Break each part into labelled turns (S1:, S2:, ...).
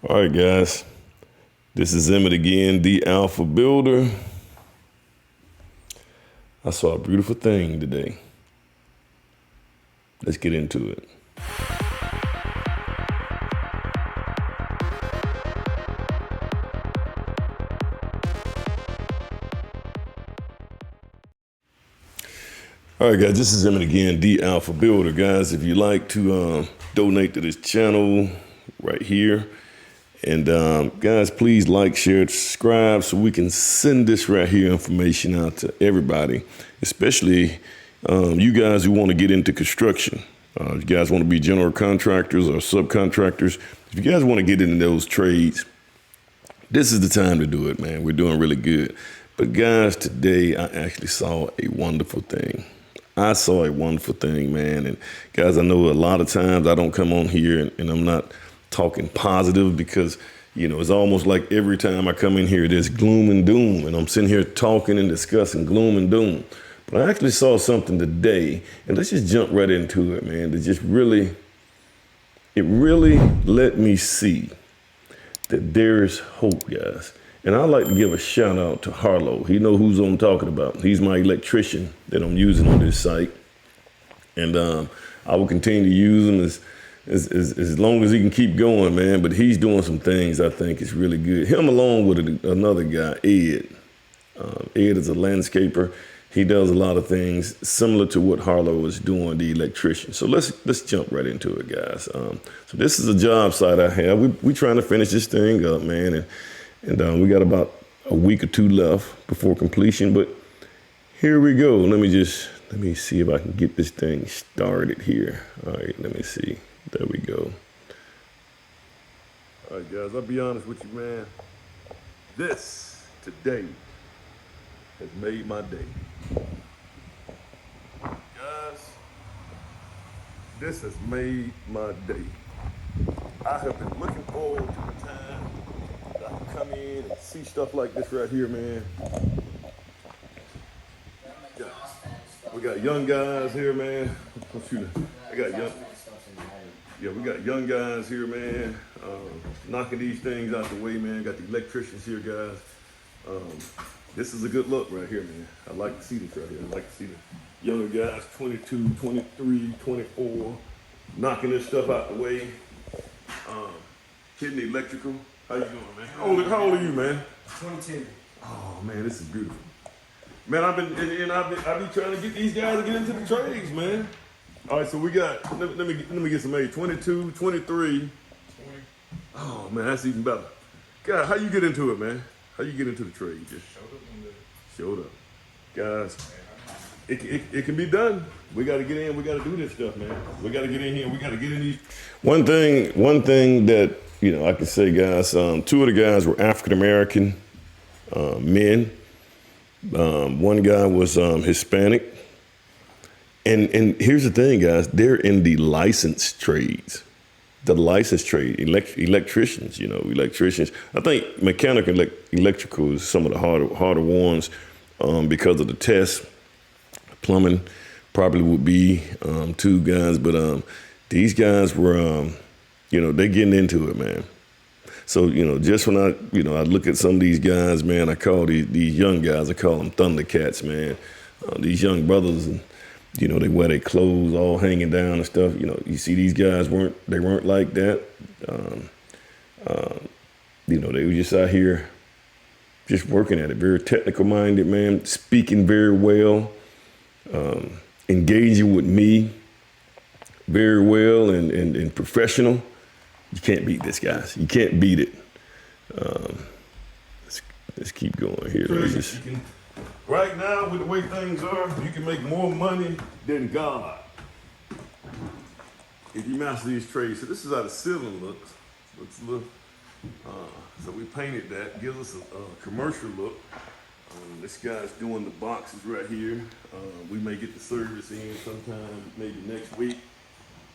S1: All right, guys. This is Emmett again, the Alpha Builder. I saw a beautiful thing today. Let's get into it. All right, guys, this is Emmett again, the Alpha Builder. Guys, if you like to donate to this channel right here, and guys, please like, share, subscribe so we can send this right here information out to everybody, especially you guys who want to get into construction. If you guys want to be general contractors or subcontractors, if you guys want to get into those trades, this is the time to do it, man. We're doing really good. But guys, today I actually saw a wonderful thing. I saw a wonderful thing, man. And guys, I know a lot of times I don't come on here and I'm not talking positive because, you know, it's almost like every time I come in here, there's gloom and doom. And I'm sitting here talking and discussing gloom and doom. But I actually saw something today, and let's just jump right into it, man. It really let me see that there's hope, guys. And I'd like to give a shout out to Harlow. He know who's I'm talking about. He's my electrician that I'm using on this site. And I will continue to use him as long as he can keep going, man. But he's doing some things I think is really good. Him along with another guy, Ed. Ed is a landscaper. He does a lot of things similar to what Harlow is doing, the electrician. So let's jump right into it, guys. So this is a job site I have. We trying to finish this thing up, man. And we got about a week or two left before completion, but here we go. Let me see if I can get this thing started here. All right, let me see. There we go. All right, guys, I'll be honest with you, man. This today has made my day. Guys, this has made my day. I have been looking forward to the time that I can come in and see stuff like this right here, man. We got young guys here, man. We got young guys here, man. Knocking these things out the way, man. Got the electricians here, guys. This is a good look right here, man. I like to see this right here. I like to see the younger guys, 22, 23, 24, knocking this stuff out the way. Hitting the electrical. How you doing, man? How old are you, man?
S2: 22.
S1: Oh man, this is beautiful. Man, I've been trying to get these guys to get into the trades, man. All right, so we got, let me get some age, 22, 23. 20. Oh man, that's even better. God, how you get into it, man? How you get into the trade? Just showed up. Guys, it can be done. We got to get in. We got to do this stuff, man. We got to get in here. We got to get in these. One thing that, you know, I can say, guys, two of the guys were African-American men. One guy was Hispanic. And here's the thing, guys. They're in the licensed trades. The licensed trade, electricians, you know, electricians. I think mechanical electrical is some of the harder ones because of the test. Plumbing probably would be two guys, but these guys were, you know, they're getting into it, man. So, you know, just when I look at some of these guys, man, I call these young guys, I call them Thundercats, man. These young brothers, and you know, they wear their clothes all hanging down and stuff. You know, you see these guys weren't like that. You know, they were just out here just working at it. Very technical minded, man, speaking very well, engaging with me very well and professional. You can't beat this, guys. You can't beat it. Let's keep going here. Right now, with the way things are, you can make more money than God if you master these trades. So this is how the ceiling looks. So we painted that, gives us a commercial look. This guy's doing the boxes right here. We may get the service in sometime, maybe next week.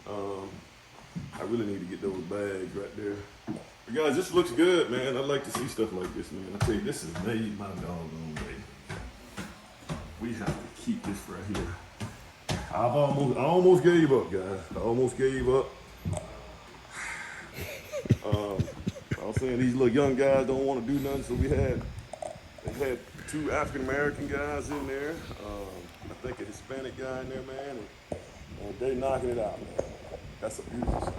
S1: I really need to get those bags right there. But guys, this looks good, man. I like to see stuff like this, man. I tell you, this has made my doggone day. We have to keep this right here. I almost gave up, guys. I almost gave up. saying? These little young guys don't want to do nothing, so they had two African American guys in there. I think a Hispanic guy in there, man, and they knocking it out, man. That's a beautiful sight.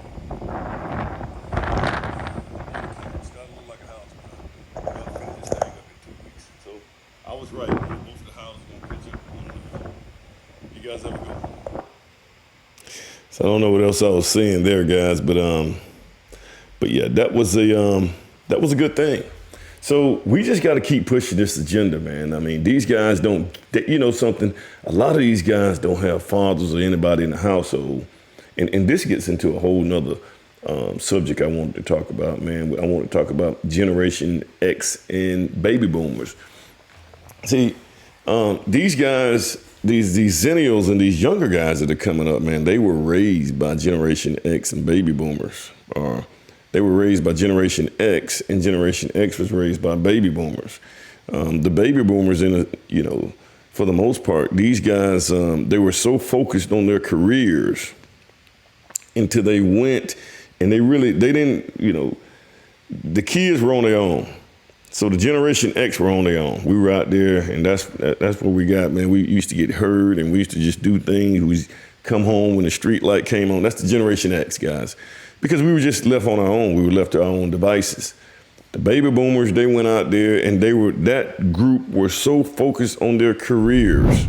S1: It's gotta look like a house, man. We gotta finish this thing up in 2 weeks. So I was right, man. Both of the houses gonna pitch up. You guys have a good one. So I don't know what else I was saying there, guys, but yeah, that was a good thing. So we just got to keep pushing this agenda, man. I mean, these guys don't, you know something, a lot of these guys don't have fathers or anybody in the household. And this gets into a whole nother subject I wanted to talk about, man. I want to talk about Generation X and baby boomers. See, these guys, these Zennials and these younger guys that are coming up, man, they were raised by Generation X and baby boomers. They were raised by Generation X, and Generation X was raised by baby boomers. The baby boomers, for the most part, these guys, they were so focused on their careers until they went, and they didn't, the kids were on their own. So the Generation X were on their own. We were out there, and that's what we got, man. We used to get hurt, and we used to just do things. We come home when the street light came on. That's the Generation X, guys. Because we were just left on our own. We were left to our own devices. The baby boomers, they went out there, and that group were so focused on their careers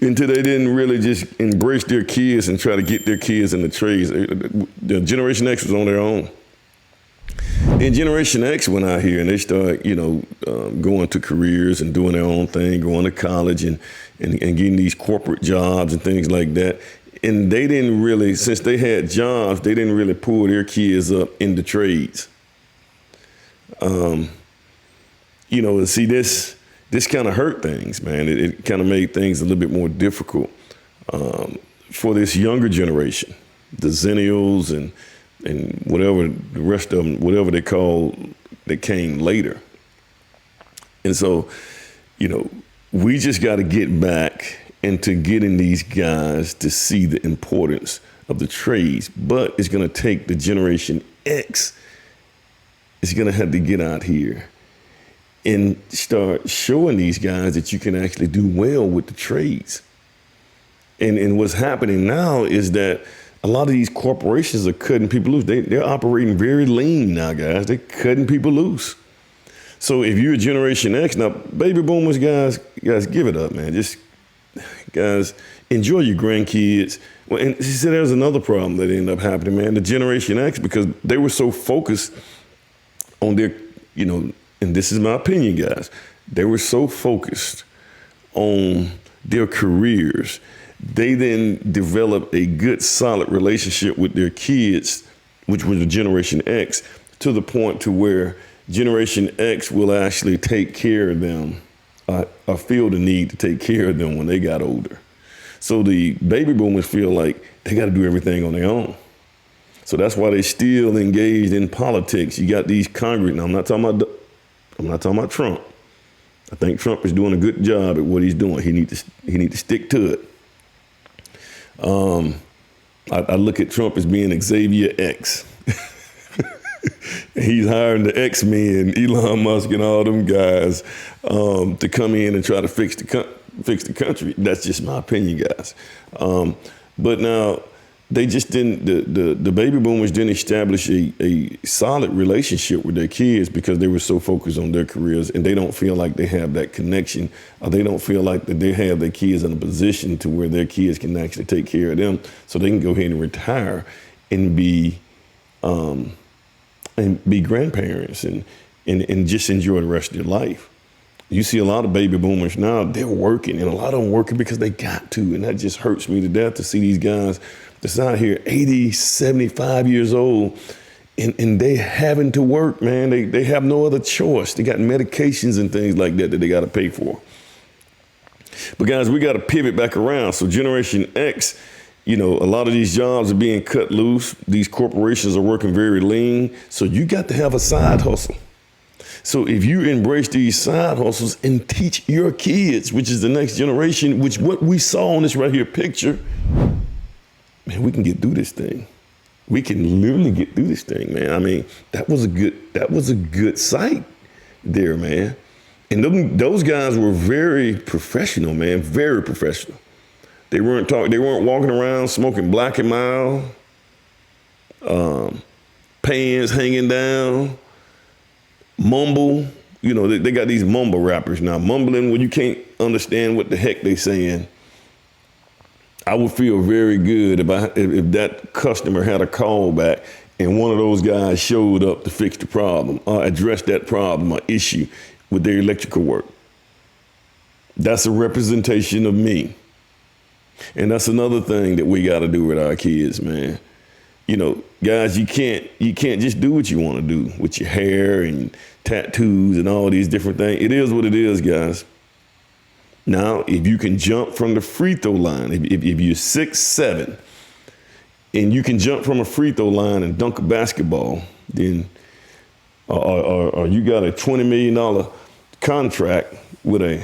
S1: until they didn't really just embrace their kids and try to get their kids in the trades. The Generation X was on their own. And Generation X went out here and they started, going to careers and doing their own thing, going to college and getting these corporate jobs and things like that. And they didn't really, since they had jobs, they didn't really pull their kids up into trades. See, this kind of hurt things, man. It kind of made things a little bit more difficult for this younger generation, the Zennials and whatever the rest of them, whatever they call, that came later. And so, we just got to get back into getting these guys to see the importance of the trades. But it's going to take the Generation X. It's going to have to get out here and start showing these guys that you can actually do well with the trades. And what's happening now is that a lot of these corporations are cutting people loose. They're operating very lean now, guys. They're cutting people loose. So if you're a Generation X, now baby boomers, guys, give it up, man. Guys, enjoy your grandkids. Well, and she said there's another problem that ended up happening, man. The Generation X, because they were so focused on their, and this is my opinion, guys, they were so focused on their careers. They then developed a good, solid relationship with their kids, which was the Generation X, to the point to where Generation X will actually take care of them. I feel the need to take care of them when they got older. So the baby boomers feel like they got to do everything on their own. So that's why they still engaged in politics. You got these Congress. Now I'm not talking about Trump. I think Trump is doing a good job at what he's doing. He need to stick to it. I look at Trump as being Xavier X. He's hiring the X-Men, Elon Musk and all them guys, to come in and try to fix the country. That's just my opinion, guys. But now they just didn't. The baby boomers didn't establish a solid relationship with their kids because they were so focused on their careers, and they don't feel like they have that connection, or they don't feel like that they have their kids in a position to where their kids can actually take care of them, so they can go ahead and retire and be grandparents and just enjoy the rest of their life. You see a lot of baby boomers now, they're working, and a lot of them working because they got to, and that just hurts me to death to see these guys that's out here 80, 75 years old, and they having to work, man. They have no other choice. They got medications and things like that they got to pay for. But guys, we got to pivot back around. So Generation X, a lot of these jobs are being cut loose. These corporations are working very lean. So you got to have a side hustle. So if you embrace these side hustles and teach your kids, which is the next generation, which what we saw on this right here picture, man, we can get through this thing. we can literally get through this thing, man. I mean, that was a good sight there, man. And those guys were very professional, man, very professional. They weren't walking around smoking Black and Mild, pants hanging down, mumble. You know, they got these mumble rappers now, mumbling when you can't understand what the heck they saying. I would feel very good if that customer had a call back and one of those guys showed up to fix the problem, address that problem or issue with their electrical work. That's a representation of me. And that's another thing that we got to do with our kids, man. You know, guys, you can't just do what you want to do with your hair and tattoos and all these different things. It is what it is, guys. Now, if you can jump from the free throw line, if you're 6'7", and you can jump from a free throw line and dunk a basketball, then, or you got a $20 million contract with a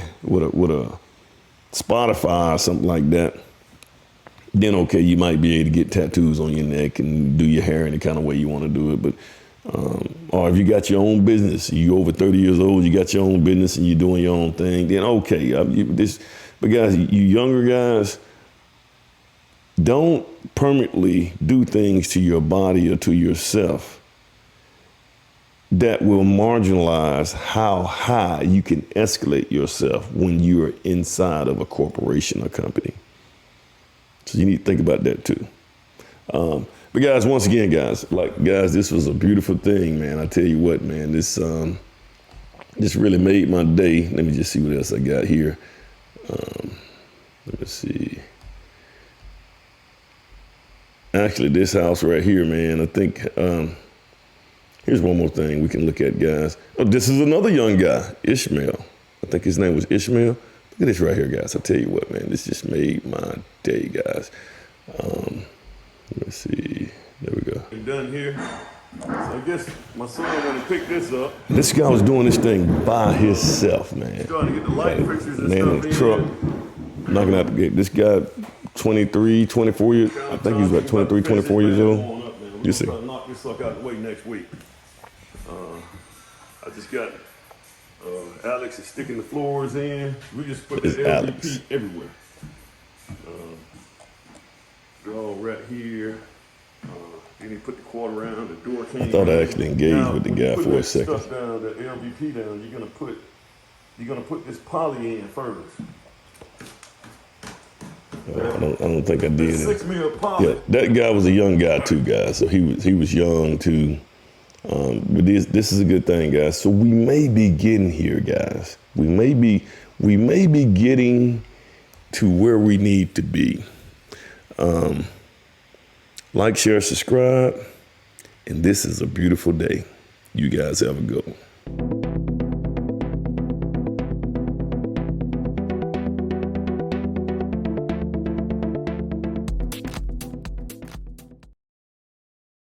S1: Spotify or something like that, then okay, you might be able to get tattoos on your neck and do your hair any kind of way you want to do it. But or if you got your own business, you over 30 years old, you got your own business and you're doing your own thing, then okay. But guys, you younger guys, don't permanently do things to your body or to yourself that will marginalize how high you can escalate yourself when you're inside of a corporation or company. So you need to think about that too. But guys, once again, guys, this was a beautiful thing, man. I tell you what, man, this really made my day. Let me just see what else I got here. Let me see. Actually, this house right here, man, I think, here's one more thing we can look at, guys. Oh, this is another young guy, Ishmael. I think his name was Ishmael. Look at this right here, guys. I tell you what, man, this just made my day, guys. Let's see. There we go. I'm done here. So I guess my son want to pick this up. This guy was doing this thing by himself, man. Starting to get the light fixtures and stuff in the truck. Knocking out the gate. This guy, 23, 24 years. I think he's about 23, 24 years old. You see. We're knock this sucker out the way next week. I just got Alex is sticking the floors in. We just put the LVP everywhere. They're all right here. Then he put the quarter around the door. I thought I actually engaged with the guy for a second. Stuff down, the LVP down. You're gonna put this poly in first. I don't think I did. 6 mil poly. Yeah, that guy was a young guy too, guys. So he was young too. But this is a good thing, guys. So we may be getting here, guys. We may be getting to where we need to be. Like, share, subscribe, and this is a beautiful day. You guys have a good one.